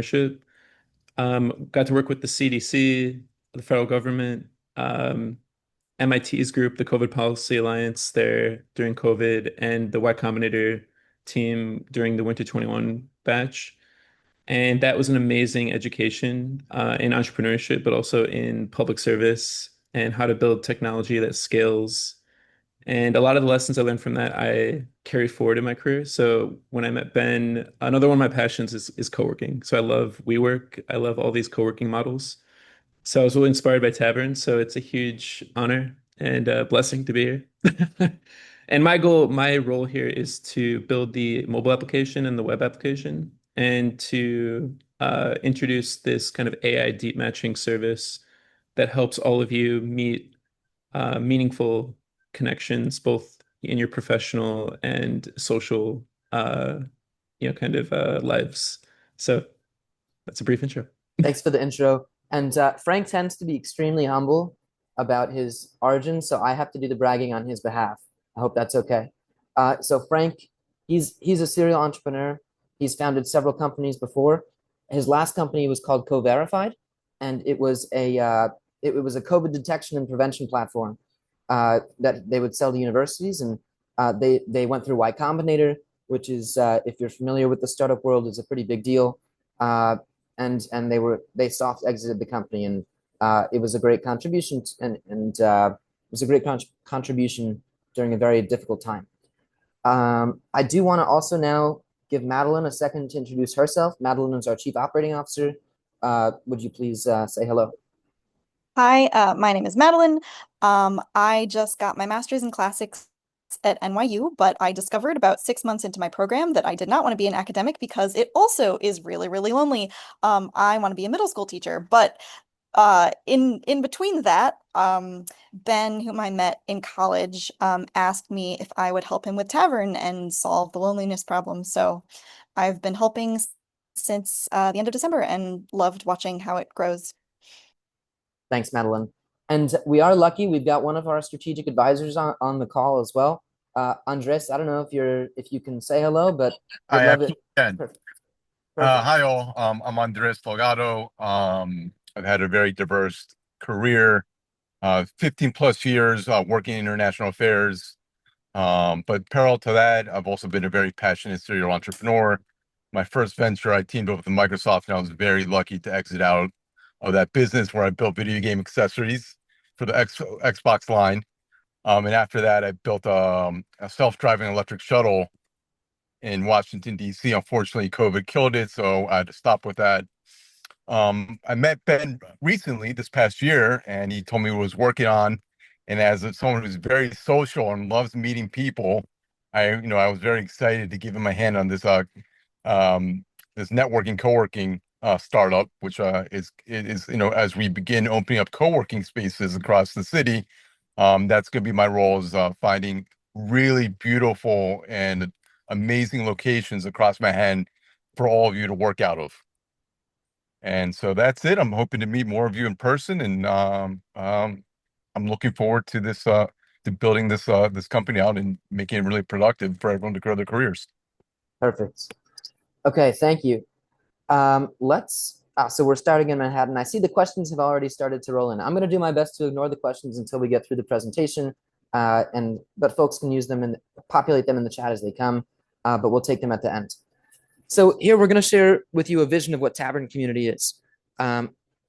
entrepreneurship. Got to work with the CDC, the federal government, MIT's group, the COVID Policy Alliance there during COVID, and the Y Combinator team during the Winter 21 batch. And that was an amazing education in entrepreneurship, but also in public service and how to build technology that scales. And a lot of the lessons I learned from that I carry forward in my career. So when I met Ben, another one of my passions is co-working. So I love WeWork. I love all these co-working models. So I was really inspired by Tavern. So it's a huge honor and a blessing to be here. And my role here is to build the mobile application and the web application and to introduce this kind of AI deep matching service that helps all of you meet meaningful connections, both in your professional and social, uh, kind of lives. So that's a brief intro. Thanks for the intro. And Frank tends to be extremely humble about his origin, so I have to do the bragging on his behalf. I hope that's okay. So Frank, he's a serial entrepreneur. He's founded several companies before. His last company was called Co-Verified, and it was a COVID detection and prevention platform that they would sell to universities, and they went through Y Combinator, which is if you're familiar with the startup world, is a pretty big deal. And they soft exited the company, and it was a great contribution it was a great contribution during a very difficult time. I do want to also now give Madeline a second to introduce herself. Madeline is our Chief Operating Officer. Would you please say hello? Hi, my name is Madeline. I just got my master's in classics at NYU, but I discovered about 6 months into my program that I did not want to be an academic because it also is really, really lonely. I want to be a middle school teacher, but in between that, Ben, whom I met in college, asked me if I would help him with Tavern and solve the loneliness problem. So I've been helping since the end of December and loved watching how it grows. Thanks, Madeline. And we are lucky we've got one of our strategic advisors on the call as well. Andres, I don't know if you can say hello, but would I love it. absolutely can. Perfect. Hi all. I'm Andres Delgado. I've had a very diverse career, 15 plus years working in international affairs. But parallel to that, I've also been a very passionate serial entrepreneur. My first venture, I teamed up with Microsoft, and I was very lucky to exit out of that business where I built video game accessories for the Xbox line. And after that, I built a self-driving electric shuttle in Washington, D.C. Unfortunately, COVID killed it, so I had to stop with that. I met Ben recently this past year, and he told me what he was working on. And as someone who's very social and loves meeting people, I was very excited to give him a hand on this networking, co-working startup, which is as we begin opening up co-working spaces across the city, that's going to be my role is finding really beautiful and amazing locations across Manhattan for all of you to work out of. And so that's it. I'm hoping to meet more of you in person, and I'm looking forward to this to building this company out and making it really productive for everyone to grow their careers. Perfect. Okay, thank you. So we're starting in Manhattan. I see the questions have already started to roll in. I'm going to do my best to ignore the questions until we get through the presentation, but folks can use them and populate them in the chat as they come, but we'll take them at the end. So here we're going to share with you a vision of what Tavern Community is.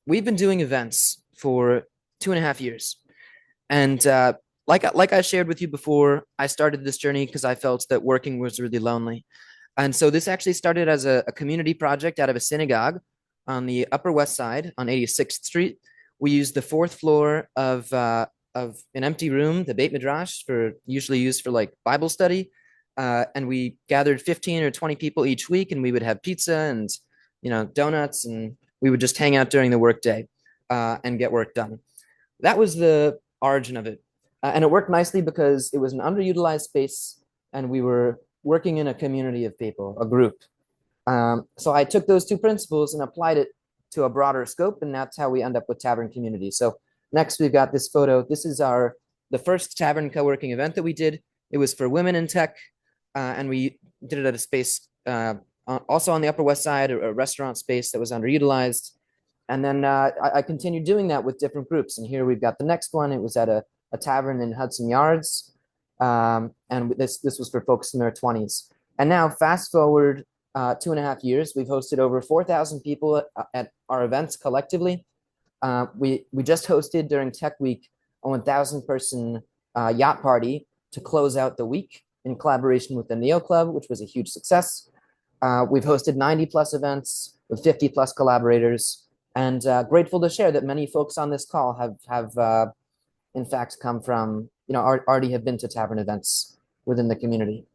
We've been doing events for 2.5 years. And like I shared with you before, I started this journey because I felt that working was really lonely. And so this actually started as a community project out of a synagogue on the Upper West Side on 86th Street. We used the 4th floor of an empty room, the Beit Midrash, usually used for like Bible study. And we gathered 15 or 20 people each week, and we would have pizza and donuts, and we would just hang out during the workday and get work done. That was the origin of it. And it worked nicely because it was an underutilized space, and we were working in a community of people, a group. So I took those two principles and applied it to a broader scope, and that's how we end up with Tavern Community. So next we've got this photo. This is the first Tavern co-working event that we did. It was for women in tech, and we did it at a space on also on the Upper West Side, a restaurant space that was underutilized. And then I continued doing that with different groups. And here we've got the next one. It was at a tavern in Hudson Yards. And this was for folks in their 20s. And now fast forward 2.5 years, we've hosted over 4,000 people at our events collectively. We just hosted during Tech Week a 1,000 person yacht party to close out the week in collaboration with the Neo Club, which was a huge success. We've hosted 90 plus events with 50 plus collaborators, and grateful to share that many folks on this call have in fact come from, already have been to Tavern events within the community.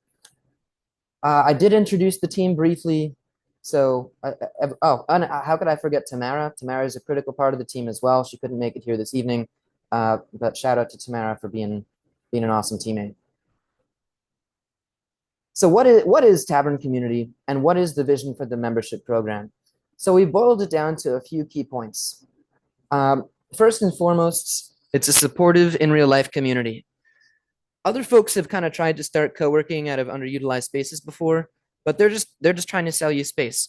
I did introduce the team briefly. So, how could I forget Tamara? Tamara is a critical part of the team as well. She couldn't make it here this evening, but shout out to Tamara for being an awesome teammate. So what is Tavern Community, and what is the vision for the membership program? So we boiled it down to a few key points. First and foremost, it's a supportive in real life community. Other folks have kind of tried to start co-working out of underutilized spaces before, but they're just trying to sell you space.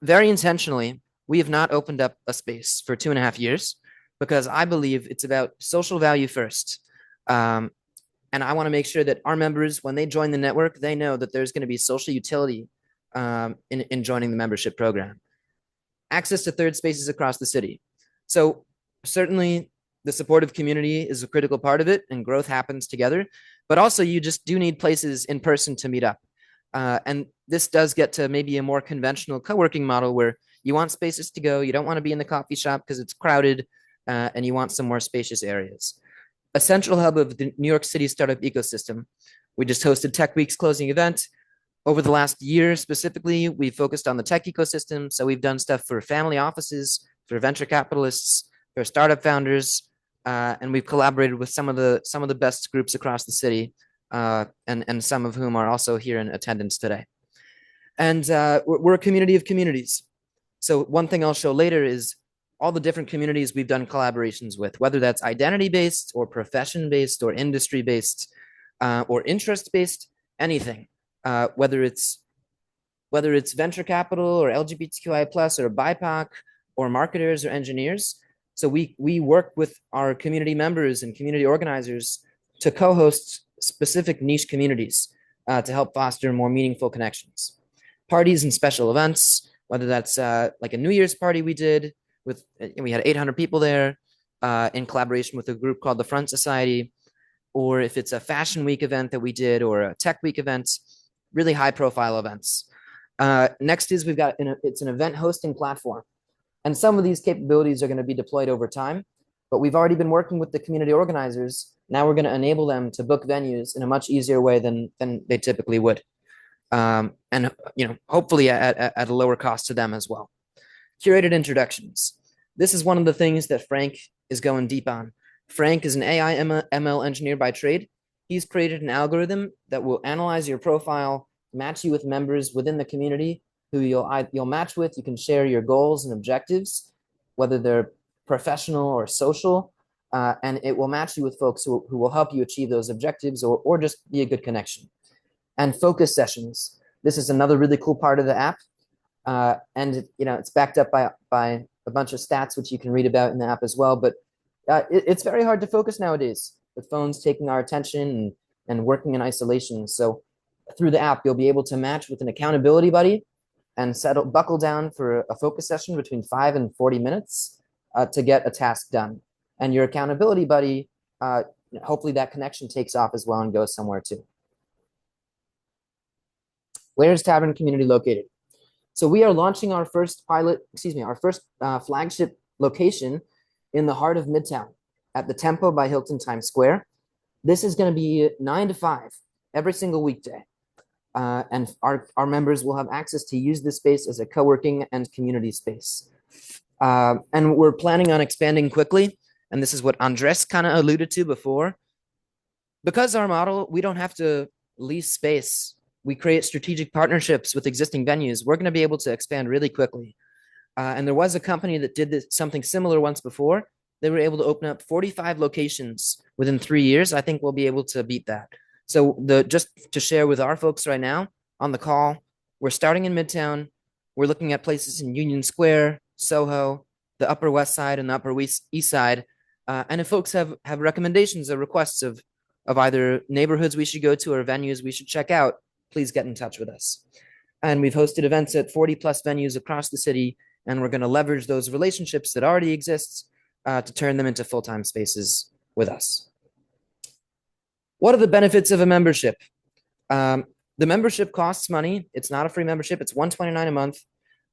Very intentionally, we have not opened up a space for 2.5 years because I believe it's about social value first. And I want to make sure that our members, when they join the network, they know that there's going to be social utility in joining the membership program. Access to third spaces across the city. So certainly the supportive community is a critical part of it, and growth happens together. But also you just do need places in person to meet up. And this does get to maybe a more conventional co-working model where you want spaces to go. You don't want to be in the coffee shop because it's crowded, and you want some more spacious areas. A central hub of the New York City startup ecosystem. We just hosted Tech Week's closing event. Over the last year specifically, we focused on the tech ecosystem. So we've done stuff for family offices, for venture capitalists, for startup founders, and we've collaborated with some of the best groups across the city, and some of whom are also here in attendance today. And we're a community of communities. So one thing I'll show later is all the different communities we've done collaborations with, whether that's identity-based or profession-based or industry-based or interest-based, anything. Whether it's venture capital or LGBTQI plus or BIPOC or marketers or engineers. So we work with our community members and community organizers to co-host specific niche communities to help foster more meaningful connections. Parties and special events, whether that's like a New Year's party we did, we had 800 people there in collaboration with a group called the Front Society, or if it's a Fashion Week event that we did or a Tech Week event, really high profile events. Next is it's an event hosting platform. And some of these capabilities are going to be deployed over time, but we've already been working with the community organizers. Now we're going to enable them to book venues in a much easier way than they typically would. And hopefully at a lower cost to them as well. Curated introductions. This is one of the things that Frank is going deep on. Frank is an AI ML engineer by trade. He's created an algorithm that will analyze your profile, match you with members within the community who you'll match with. You can share your goals and objectives, whether they're professional or social, and it will match you with folks who will help you achieve those objectives or just be a good connection. And focus sessions. This is another really cool part of the app. And it's backed up by a bunch of stats, which you can read about in the app as well. But it's very hard to focus nowadays with phones taking our attention and working in isolation. So through the app, you'll be able to match with an accountability buddy and buckle down for a focus session between 5 and 40 minutes to get a task done. And your accountability buddy, hopefully that connection takes off as well and goes somewhere too. Where is Tavern Community located? So we are launching our first flagship location in the heart of Midtown at the Tempo by Hilton Times Square. This is going to be 9 to 5 every single weekday. And our members will have access to use this space as a co-working and community space. And we're planning on expanding quickly. And this is what Andres kind of alluded to before. Because our model, we don't have to lease space. We create strategic partnerships with existing venues. We're going to be able to expand really quickly. And there was a company that did something similar once before. They were able to open up 45 locations within 3 years. I think we'll be able to beat that. So just to share with our folks right now on the call, We're starting in Midtown. We're looking at places in Union Square, Soho, the Upper West Side, and the Upper East Side. And if folks have recommendations or requests of either neighborhoods we should go to or venues we should check out, please get in touch with us. And we've hosted events at 40 plus venues across the city, and we're going to leverage those relationships that already exist to turn them into full-time spaces with us. What are the benefits of a membership? The membership costs money. It's not a free membership. It's $129 a month,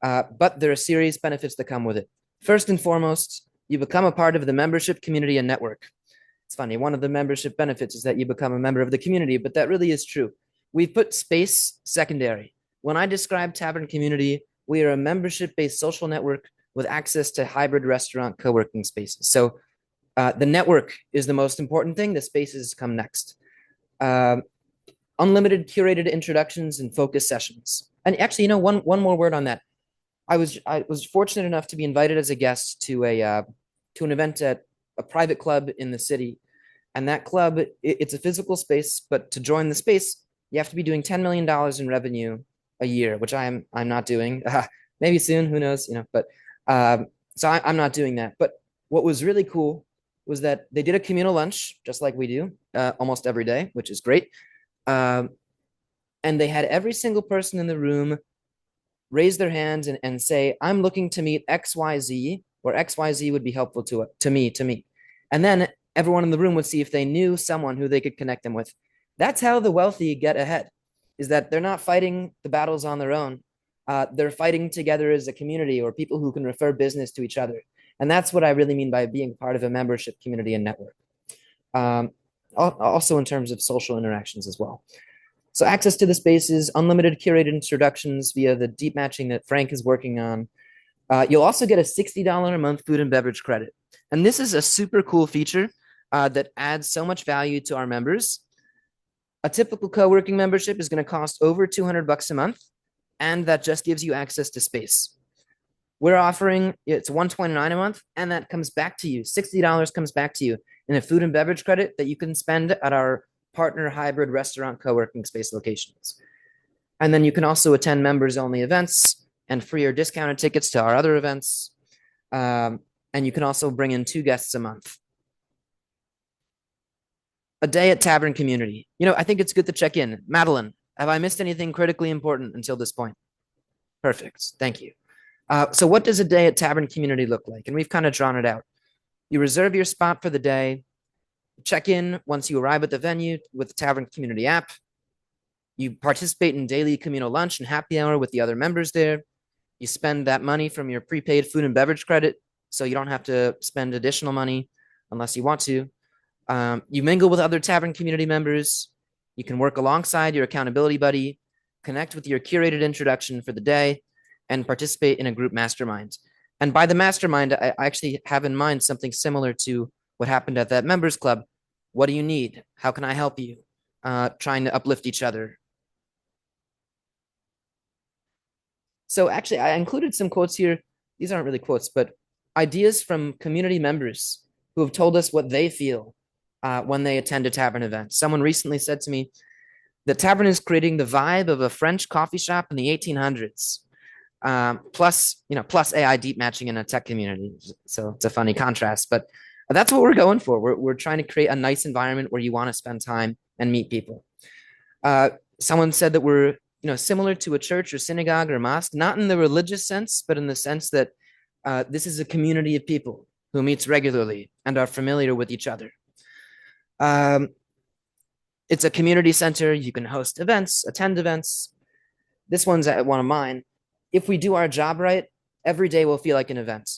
but there are serious benefits that come with it. First and foremost, you become a part of the membership community and network. It's funny, one of the membership benefits is that you become a member of the community, but that really is true. We've put space secondary. When I describe Tavern Community, we are a membership-based social network with access to hybrid restaurant co-working spaces. So the network is the most important thing. The spaces come next. Unlimited curated introductions and focus sessions. And actually, one more word on that. I was fortunate enough to be invited as a guest to an event at a private club in the city. And that club, it's a physical space, but to join the space, you have to be doing $10 million in revenue a year, which I'm not doing. Maybe soon, who knows, but so I'm not doing that. But what was really cool was that they did a communal lunch, just like we do almost every day, which is great. And they had every single person in the room raise their hands and say, I'm looking to meet XYZ, or XYZ would be helpful to me. And then everyone in the room would see if they knew someone who they could connect them with. That's how the wealthy get ahead, is that they're not fighting the battles on their own. They're fighting together as a community, or people who can refer business to each other. And that's what I really mean by being part of a membership community and network. Also in terms of social interactions as well. So access to the spaces, unlimited curated introductions via the deep matching that Frank is working on. You'll also get a $60 a month food and beverage credit. And this is a super cool feature that adds so much value to our members. A typical co-working membership is going to cost over $200 a month, and that just gives you access to space. We're offering, it's $129 a month, and that comes back to you. $60 comes back to you in a food and beverage credit that you can spend at our partner hybrid restaurant co-working space locations. And then you can also attend members only events and free or discounted tickets to our other events. And you can also bring in 2 guests a month. A day at Tavern Community. I think it's good to check in. Madeline, have I missed anything critically important until this point? Perfect. Thank you. So what does a day at Tavern Community look like? And we've kind of drawn it out. You reserve your spot for the day, check in once you arrive at the venue with the Tavern Community app. You participate in daily communal lunch and happy hour with the other members there. You spend that money from your prepaid food and beverage credit, so you don't have to spend additional money unless you want to. You mingle with other Tavern Community members. You can work alongside your accountability buddy, connect with your curated introduction for the day, and participate in a group mastermind. And by the mastermind, I actually have in mind something similar to what happened at that members club. What do you need? How can I help you? Trying to uplift each other. So actually, I included some quotes here. These aren't really quotes, but ideas from community members who have told us what they feel when they attend a Tavern event. Someone recently said to me, the Tavern is creating the vibe of a French coffee shop in the 1800s. Plus AI deep matching in a tech community. So it's a funny contrast, but that's what we're going for. We're trying to create a nice environment where you want to spend time and meet people. Someone said that we're similar to a church or synagogue or mosque, not in the religious sense, but in the sense that this is a community of people who meets regularly and are familiar with each other. It's a community center. You can host events, attend events. This one's one of mine. If we do our job right, every day will feel like an event.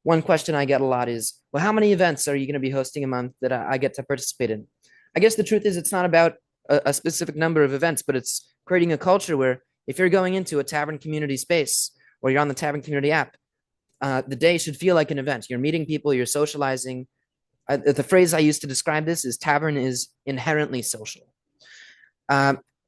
One question I get a lot is, well, how many events are you going to be hosting a month that I get to participate in? I guess the truth is it's not about a specific number of events, but it's creating a culture where if you're going into a Tavern Community space or you're on the Tavern Community app, the day should feel like an event. You're meeting people, you're socializing. The phrase I use to describe this is Tavern is inherently social.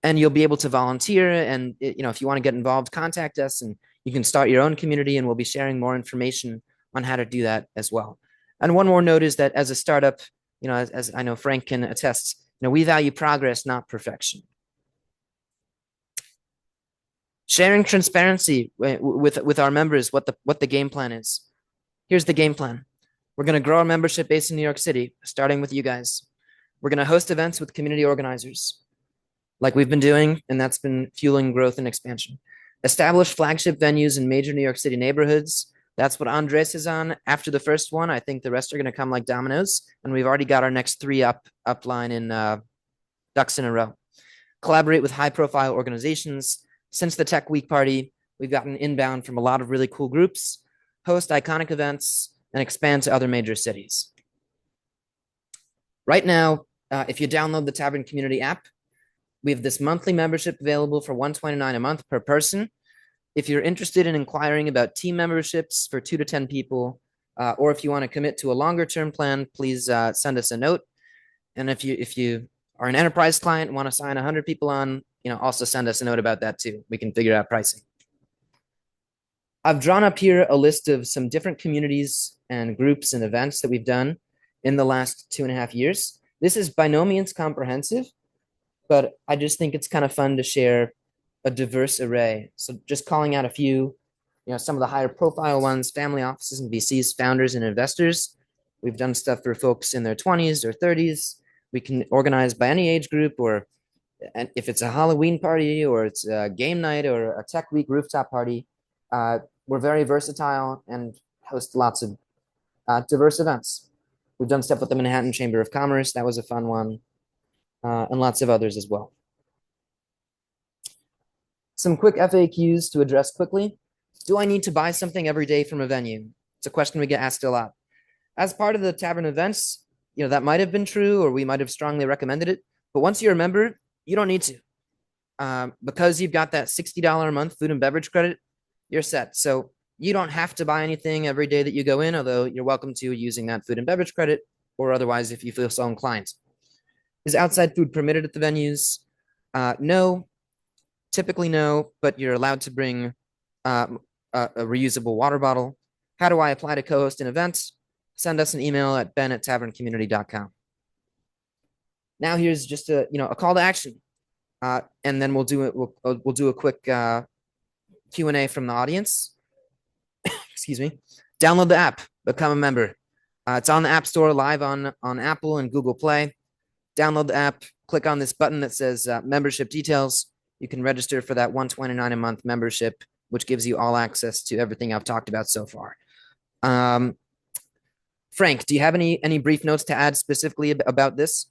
And you'll be able to volunteer. And if you want to get involved, contact us and you can start your own community, and we'll be sharing more information on how to do that as well. And one more note is that as a startup, as I know Frank can attest, we value progress, not perfection. Sharing transparency with our members, what the game plan is. Here's the game plan. We're going to grow our membership base in New York City, starting with you guys. We're going to host events with community organizers like we've been doing, and that's been fueling growth and expansion. Establish flagship venues in major New York City neighborhoods. That's what Andres is on. After the first one, I think the rest are going to come like dominoes, and we've already got our next 3 up line in ducks in a row. Collaborate with high-profile organizations. Since the Tech Week party, we've gotten inbound from a lot of really cool groups. Host iconic events and expand to other major cities. Right now, if you download the Tavern Community app, we have this monthly membership available for $129 a month per person. If you're interested in inquiring about team memberships for 2 to 10 people, or if you want to commit to a longer term plan, please send us a note. And if you are an enterprise client and want to sign 100 people on, also send us a note about that too. We can figure out pricing. I've drawn up here a list of some different communities and groups and events that we've done in the last 2.5 years. This is by no means comprehensive, but I just think it's kind of fun to share a diverse array. So just calling out a few, some of the higher profile ones: family offices and VCs, founders and investors. We've done stuff for folks in their 20s or 30s. We can organize by any age group, or if it's a Halloween party or it's a game night or a tech week rooftop party. We're very versatile and host lots of diverse events. We've done stuff with the Manhattan Chamber of Commerce. That was a fun one. And lots of others as well. Some quick FAQs to address quickly. Do I need to buy something every day from a venue? It's a question we get asked a lot. As part of the Tavern events, that might have been true, or we might have strongly recommended it. But once you're a member, you don't need to. Because you've got that $60 a month food and beverage credit, you're set. So you don't have to buy anything every day that you go in, although you're welcome to using that food and beverage credit, or otherwise if you feel so inclined. Is outside food permitted at the venues? No, typically no, but you're allowed to bring a reusable water bottle. How do I apply to co-host an event? Send us an email at ben@taverncommunity.com. Now here's just a call to action, and then we'll do it. We'll do a quick Q&A from the audience. Excuse me. Download the app, become a member. It's on the App Store, live on Apple and Google Play. Download the app, click on this button that says membership details. You can register for that $129 a month membership, which gives you all access to everything I've talked about so far. Frank, do you have any brief notes to add specifically about this?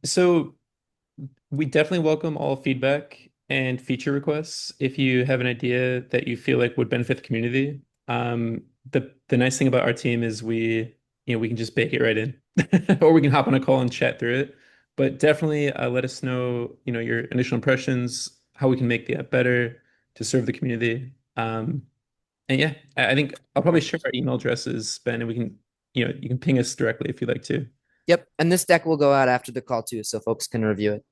So we definitely welcome all feedback and feature requests. If you have an idea that you feel like would benefit the community, the nice thing about our team is we can just bake it right in, or we can hop on a call and chat through it. But definitely let us know, your initial impressions, how we can make the app better to serve the community. And yeah, I think I'll probably share our email addresses, Ben, and we can, you can ping us directly if you'd like to. Yep, and this deck will go out after the call too, so folks can review it.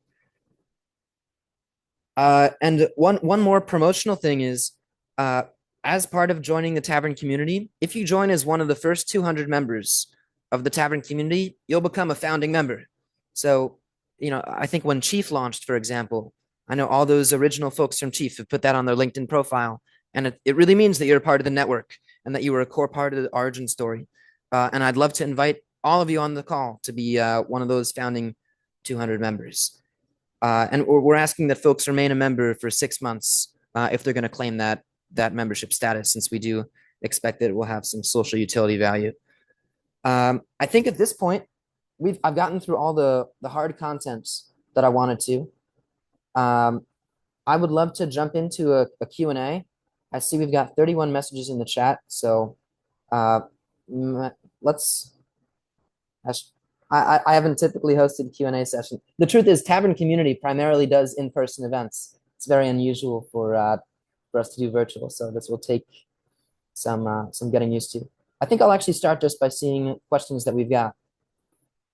And one more promotional thing is, as part of joining the Tavern community, if you join as one of the first 200 members of the Tavern community, you'll become a founding member. So, I think when Chief launched, for example, I know all those original folks from Chief have put that on their LinkedIn profile, and it really means that you're a part of the network and that you were a core part of the origin story. And I'd love to invite all of you on the call to be one of those founding 200 members. And we're asking that folks remain a member for 6 months if they're going to claim that membership status, since we do expect that it will have some social utility value. I think at this point, I've gotten through all the hard contents that I wanted to. I would love to jump into a Q&A. I see we've got 31 messages in the chat, so let's. I haven't typically hosted a Q&A session. The truth is, Tavern Community primarily does in-person events. It's very unusual for us to do virtual, so this will take some getting used to. I think I'll actually start just by seeing questions that we've got.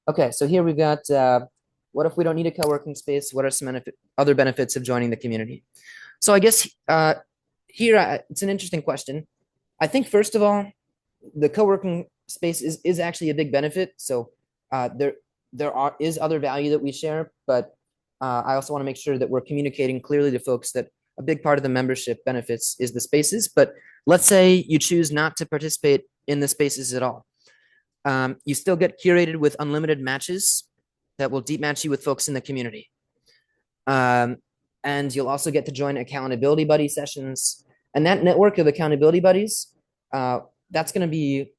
Okay, so here we've got, what if we don't need a co-working space? What are some other benefits of joining the community? So I guess here, it's an interesting question. I think, first of all, the co-working space is actually a big benefit. So there is other value that we share, but I also want to make sure that we're communicating clearly to folks that a big part of the membership benefits is the spaces. But let's say you choose not to participate in the spaces at all. You still get curated with unlimited matches that will deep match you with folks in the community. And you'll also get to join accountability buddy sessions. And that network of accountability buddies, that's going to be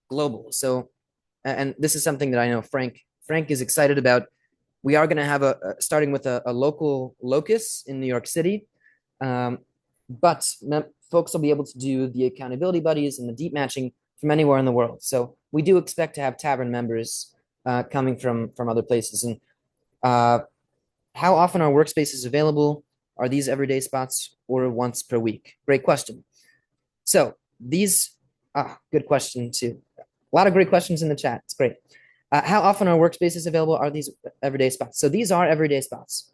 global. So, and this is something that I know Frank is excited about. We are going to have starting with a local locus in New York City, but folks will be able to do the accountability buddies and the deep matching from anywhere in the world. So we do expect to have Tavern members coming from other places. And how often are workspaces available? Are these everyday spots or once per week? Great question. So these, good question too. A lot of great questions in the chat. It's great. How often are workspaces available? Are these everyday spots? So these are everyday spots.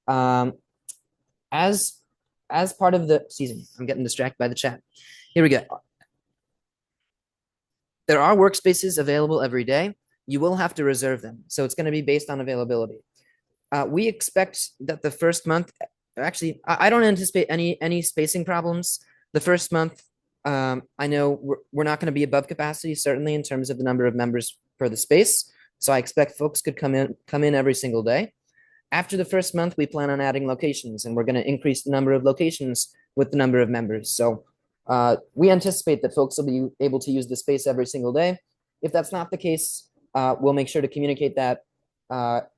As part of the, excuse me, I'm getting distracted by the chat. Here we go. There are workspaces available every day. You will have to reserve them. So it's going to be based on availability. We expect that the first month, actually, I don't anticipate any spacing problems. The first month, I know we're not going to be above capacity, certainly in terms of the number of members per the space. So I expect folks could come in every single day. After the first month, we plan on adding locations, and we're going to increase the number of locations with the number of members. So we anticipate that folks will be able to use the space every single day. If that's not the case, we'll make sure to communicate that.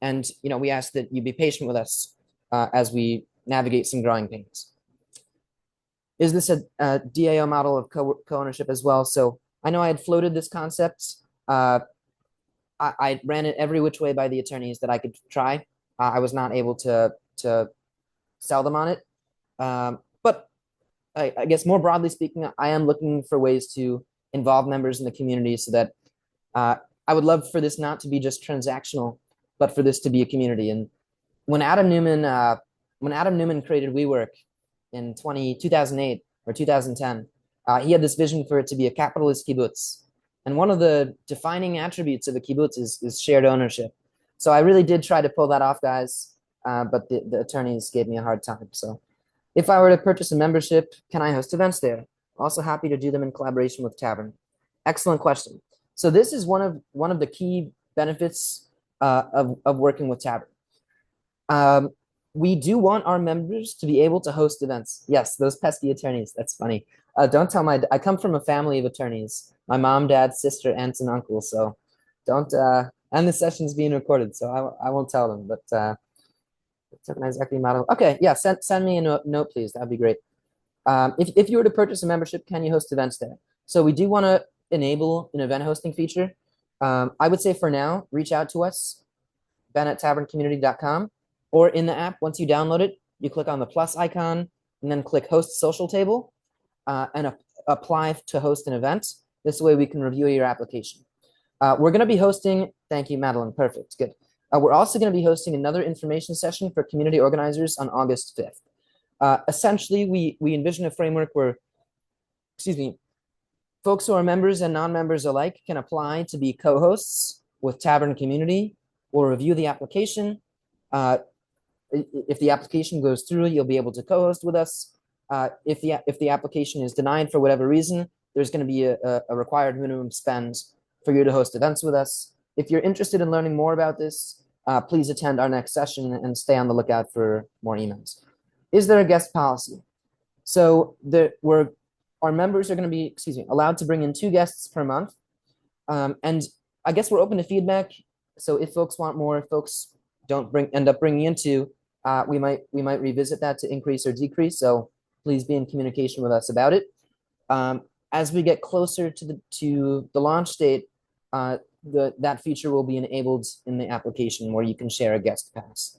And we ask that you be patient with us as we navigate some growing pains. Is this a DAO model of co-ownership as well? So I know I had floated this concept. I ran it every which way by the attorneys that I could try. I was not able to sell them on it. But I guess more broadly speaking, I am looking for ways to involve members in the community so that I would love for this not to be just transactional, but for this to be a community. And when Adam Newman created WeWork in 2008 or 2010, he had this vision for it to be a capitalist kibbutz. And one of the defining attributes of a kibbutz is shared ownership. So I really did try to pull that off, guys, but the attorneys gave me a hard time. So if I were to purchase a membership, can I host events there? Also happy to do them in collaboration with Tavern. Excellent question. So this is one of the key benefits of working with Tavern. We do want our members to be able to host events. Yes, those pesky attorneys. That's funny. Don't tell I come from a family of attorneys. My mom, dad, sister, aunts, and uncles. So don't, and the session's being recorded, so I won't tell them, but tokenized equity model. Okay, yeah, send me a note, please. That'd be great. If you were to purchase a membership, can you host events there? So we do want to enable an event hosting feature. I would say for now, reach out to us, ben@taverncommunity.com, or in the app. Once you download it, you click on the plus icon and then click host social table and apply to host an event. This way we can review your application. We're going to be hosting, thank you, Madeline, perfect, good. We're also going to be hosting another information session for community organizers on August 5th. Essentially, we envision a framework where, excuse me, folks who are members and non-members alike can apply to be co-hosts with Tavern Community. We'll review the application. If the application goes through, you'll be able to co-host with us. If the application is denied for whatever reason, there's going to be a required minimum spend for you to host events with us. If you're interested in learning more about this, please attend our next session and stay on the lookout for more emails. Is there a guest policy? So our members are going to be, allowed to bring in 2 guests per month. And I guess we're open to feedback. So if folks want more, if folks don't end up bringing in 2, we might revisit that to increase or decrease. So please be in communication with us about it. As we get closer to the launch date, that feature will be enabled in the application where you can share a guest pass.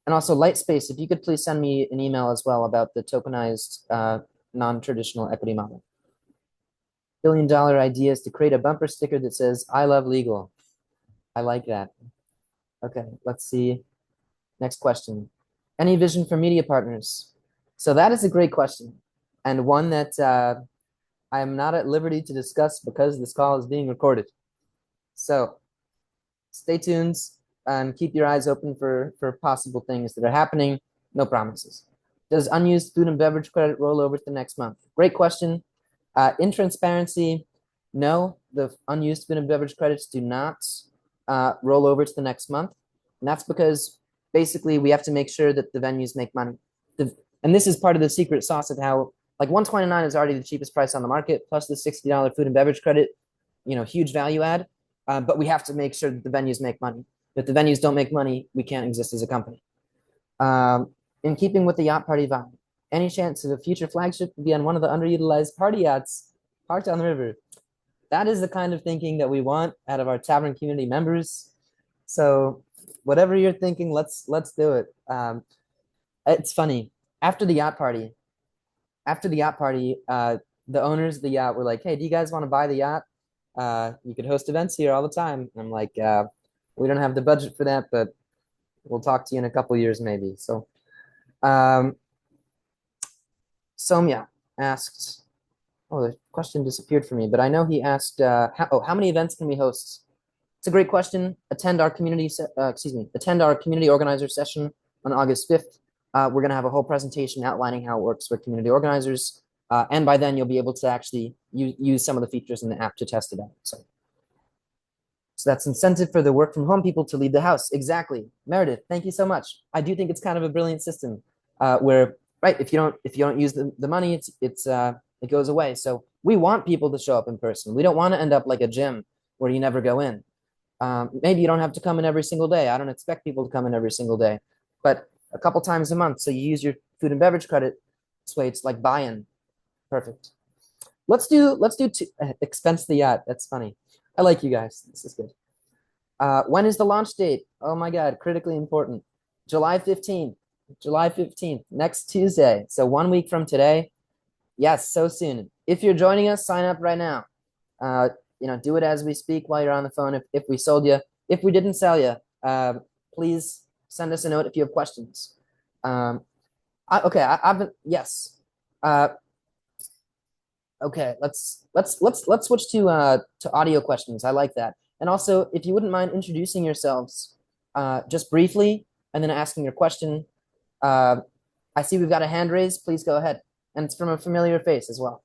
And also Lightspace, if you could please send me an email as well about the tokenized non-traditional equity model. $1 billion idea is to create a bumper sticker that says, "I love legal." I like that. Okay, let's see. Next question. Any vision for media partners? So that is a great question, and one that I am not at liberty to discuss because this call is being recorded. So stay tuned. and keep your eyes open for possible things that are happening. No promises. Does unused food and beverage credit roll over to the next month? Great question. In transparency, no, the unused food and beverage credits do not roll over to the next month. And that's because basically we have to make sure that the venues make money. And this is part of the secret sauce of how, like, 129 is already the cheapest price on the market, plus the $60 food and beverage credit, huge value add. But we have to make sure that the venues make money. If the venues don't make money, we can't exist as a company. In keeping with the yacht party vibe, any chance of a future flagship to be on one of the underutilized party yachts parked on the river? That is the kind of thinking that we want out of our tavern community members. So whatever you're thinking, let's do it. It's funny. After the yacht party, the owners of the yacht were like, "Hey, do you guys want to buy the yacht? You could host events here all the time." And I'm like, "We don't have the budget for that, but we'll talk to you in a couple years maybe." So, Somya asked, oh, the question disappeared for me, but I know he asked, how many events can we host? It's a great question. Attend our community organizer session on August 5th. We're going to have a whole presentation outlining how it works for community organizers. And by then you'll be able to actually use some of the features in the app to test it out. So that's incentive for the work from home people to leave the house. Exactly. Meredith, thank you so much. I do think it's kind of a brilliant system where, right, if you don't use the money, it goes away. So we want people to show up in person. We don't want to end up like a gym where you never go in. Maybe you don't have to come in every single day. I don't expect people to come in every single day, but a couple times a month. So you use your food and beverage credit. This way it's like buy-in. Perfect. Let's do expense the yacht. That's funny. I like you guys. This is good. When is the launch date? Oh my God, critically important. July 15th. July 15th, next Tuesday. So 1 week from today. Yes, so soon. If you're joining us, sign up right now. Do it as we speak while you're on the phone. If we sold you, if we didn't sell you, please send us a note if you have questions. Yes. Okay, let's switch to audio questions. I like that. And also, if you wouldn't mind introducing yourselves just briefly and then asking your question. I see we've got a hand raised. Please go ahead. And it's from a familiar face as well.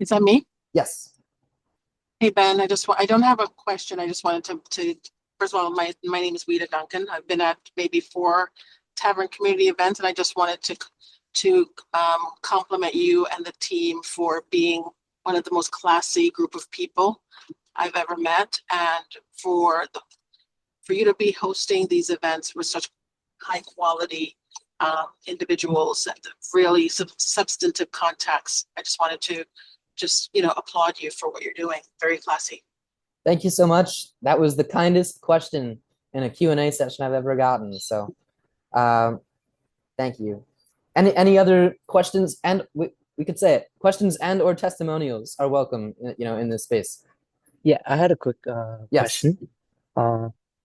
Is that me? Yes. Hey, Ben, I don't have a question. I just wanted to first of all, my name is Weta Duncan. I've been at maybe 4 Tavern community events, and I just wanted to compliment you and the team for being one of the most classy group of people I've ever met, and for you to be hosting these events with such high quality individuals and really substantive contacts. I just wanted to applaud you for what you're doing. Very classy. Thank you so much. That was the kindest question in a Q&A session I've ever gotten. So thank you. Any other questions? And we could say it. Questions and or testimonials are welcome, in this space. Yeah, I had a quick question.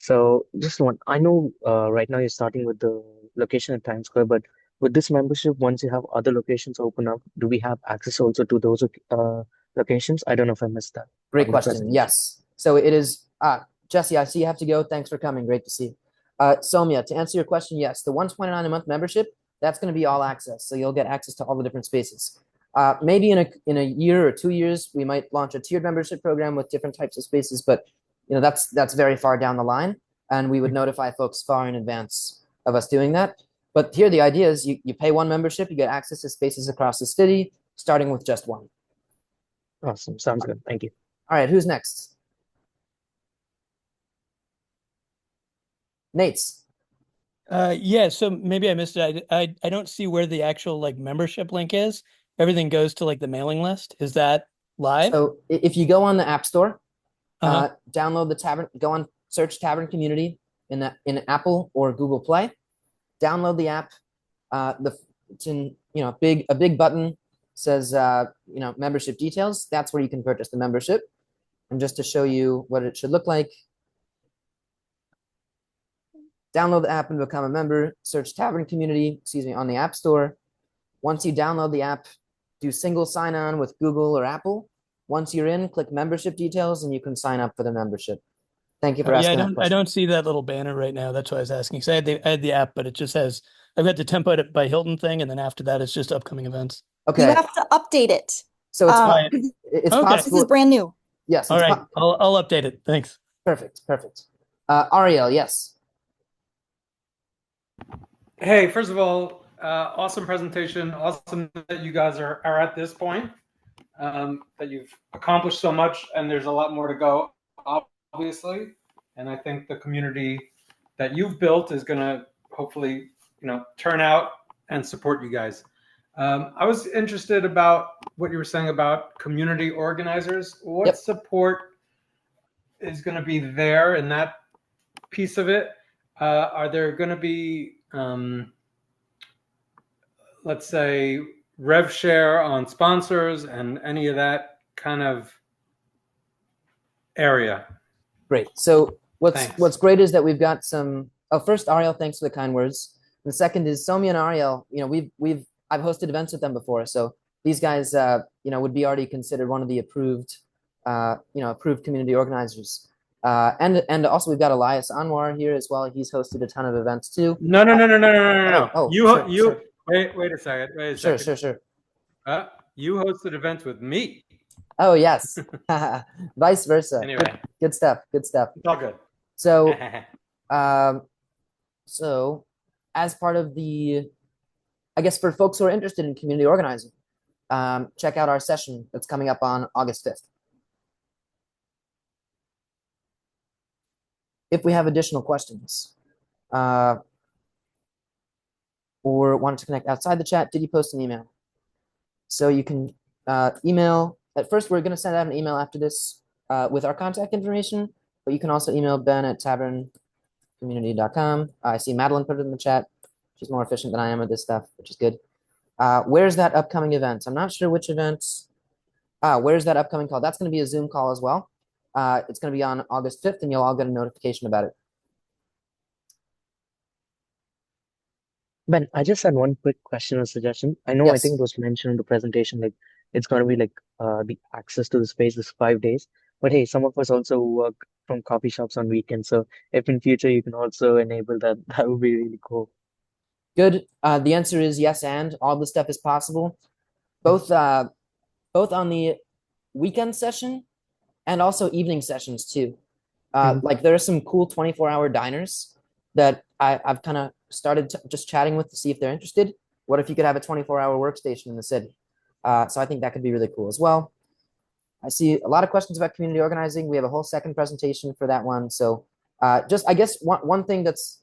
So just one, I know right now you're starting with the location at Times Square, but with this membership, once you have other locations open up, do we have access also to those locations? I don't know if I missed that. Great question. Yes. So it is, Jesse, I see you have to go. Thanks for coming. Great to see you. Somya, to answer your question, yes, the $129 a month membership, that's going to be all access. So you'll get access to all the different spaces. Maybe in a year or 2 years, we might launch a tiered membership program with different types of spaces, but that's very far down the line, and we would notify folks far in advance of us doing that. But here the idea is you pay one membership, you get access to spaces across the city, starting with just one. Awesome. Sounds good. Thank you. All right, who's next? Nate's. Yeah, so maybe I missed it. I don't see where the actual membership link is. Everything goes to the mailing list. Is that live? So if you go on the App Store, download the Tavern, go on search Tavern Community in Apple or Google Play, download the app. It's in a big button says membership details. That's where you can purchase the membership. And just to show you what it should look like, download the app and become a member. Search Tavern Community, on the App Store. Once you download the app, do single sign-on with Google or Apple. Once you're in, click membership details, and you can sign up for the membership. Thank you for Yeah, asking that I question. don't see that little banner right now. That's why I was asking. So I had the app, but it just has I've got the Tempo by Hilton thing, and then after that, it's just upcoming events. Okay. You have to update it. So it's Right. it's Okay. This is possible. brand new. Yes. All It's right. I'll update it. Thanks. perfect. Perfect. Ariel, yes. Hey, first of all, awesome presentation. Awesome that you guys are at this point, that you've accomplished so much, and there's a lot more to go, obviously. And I think the community that you've built is going to hopefully, turn out and support you guys. I was interested about what you were saying about community organizers. What Yep. support is going to be there in that piece of it? Are there going to be let's say rev share on sponsors and any of that kind of area? Great. So Thanks. what's great is that we've got some. Oh, first, Ariel, thanks for the kind words. And the second is Somi and Ariel. I've hosted events with them before, so these guys, would be already considered one of the approved, approved community organizers. And also we've got Elias Anwar here as well. He's hosted a ton of events too. No. Oh, you sure, you sure. wait a second. Sure. You hosted events with me. Oh yes, vice versa. Anyway, good stuff. it's all good. So, so as part of I guess for folks who are interested in community organizing, check out our session that's coming up on August 5th. If we have additional questions, or wanted to connect outside the chat, did you post an email? So you can email. At first, we're going to send out an email after this with our contact information, but you can also email Ben at taverncommunity.com. I see Madeline put it in the chat. She's more efficient than I am with this stuff, which is good. Where's that upcoming event? I'm not sure which events. Where's that upcoming call? That's going to be a Zoom call as well. It's going to be on August 5th, and you'll all get a notification about it. Ben, I just had one quick question or suggestion. I know, I think it was mentioned in the presentation, like it's going to be like the access to the space is 5 days. But hey, some of us also work from coffee shops on weekends. So if in future you can also enable that, that would be really cool. Good. The answer is yes, and all this stuff is possible. Both on the weekend session and also evening sessions too. Like there are some cool 24-hour diners that I've kind of started just chatting with to see if they're interested. What if you could have a 24-hour workstation in the city? So I think that could be really cool as well. I see a lot of questions about community organizing. We have a whole second presentation for that one. So just, I guess, one thing that's,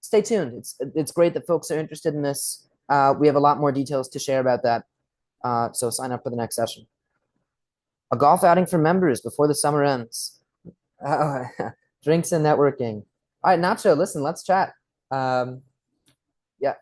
stay tuned. It's great that folks are interested in this. We have a lot more details to share about that. So sign up for the next session. A golf outing for members before the summer ends. Drinks and networking. All right, Nacho, listen, let's chat. Yeah,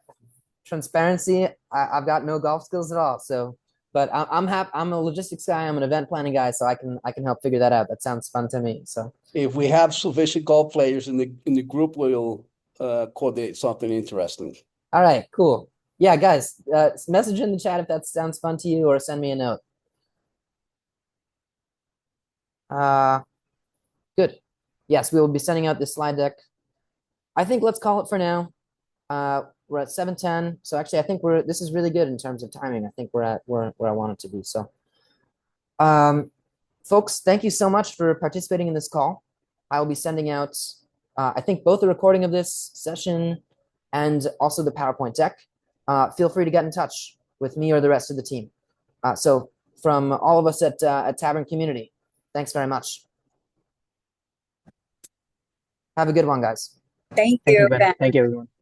transparency. I've got no golf skills at all. So, but I'm happy. I'm a logistics guy. I'm an event planning guy, so I can help figure that out. That sounds fun to me. So, if we have sufficient golf players in the group, we'll coordinate something interesting. All right, cool. Yeah, guys, message in the chat if that sounds fun to you, or send me a note. Good. Yes, we will be sending out this slide deck. I think let's call it for now. We're at 7:10. So actually, I think this is really good in terms of timing. I think we're at where I want it to be. So, folks, thank you so much for participating in this call. I will be sending out, I think, both the recording of this session and also the PowerPoint deck. Feel free to get in touch with me or the rest of the team. So from all of us at Tavern Community, thanks very much. Have a good one, guys. Thank Thank you, Ben. Ben. Thank you, everyone.